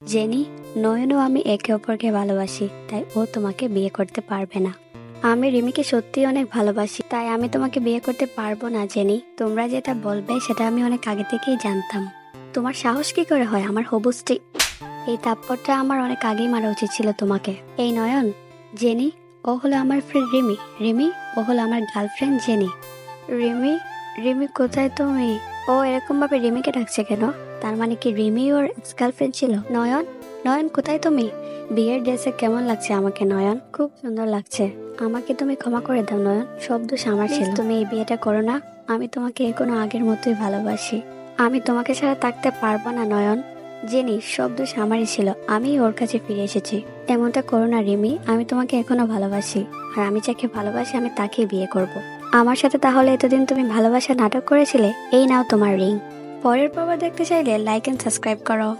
Jenny, নয়ন ও আমি একে অপরকে ভালোবাসি, তাই ও তোমাকে বিয়ে করতে পারবে না। আমি রিমিকে সত্যি অনেক ভালোবাসি, তাই আমি তোমাকে বিয়ে করতে পারবো না জেনি। তোমরা যেটা বলবে সেটা আমি অনেক আগে থেকেই জানতাম। তোমার সাহস কি করে হয় আমার হবু স্ত্রী? এই থাপ্পড়টা আমার অনেক আগেই মারা উচিত ছিল তোমাকে। এই নয়ন, জেনি ও হলো আমার ফ্রেন্ড রিমি, রিমি ও হলো আমার গার্লফ্রেন্ড জেনি। রিমি, রিমি কোথায় তুমি? ও এরকম ভাবে রিমিকে ডাকছে কেন? তার মানে কি রিমি ওর এক্স গার্লফ্রেন্ড ছিল? নয়ন, নয়ন কোথায় তুমি? বিয়ের ড্রেসে কেমন লাগছে আমাকে নয়ন? খুব সুন্দর লাগছে। আমাকে তুমি ক্ষমা করে দাও নয়ন, সব দোষ আমার ছিল। তুমি এই বিয়েটা করো না। আমি তোমাকে এখনো আগের মতোই ভালোবাসি। আমি তোমাকে ছাড়া থাকতে পারবো না নয়ন। জেনি, সব দোষ আমারই ছিল, আমি ওর কাছে ফিরে এসেছি। এমনটা করো না রিমি, আমি তোমাকে এখনো ভালোবাসি। আর আমি যাকে ভালোবাসি আমি তাকেই বিয়ে করব। আমার সাথে তাহলে এতদিন তুমি ভালোবাসা নাটক করেছিলে? এই নাও তোমার রিং। পরের পর্ব দেখতে চাইলে লাইক এন্ড সাবস্ক্রাইব করো।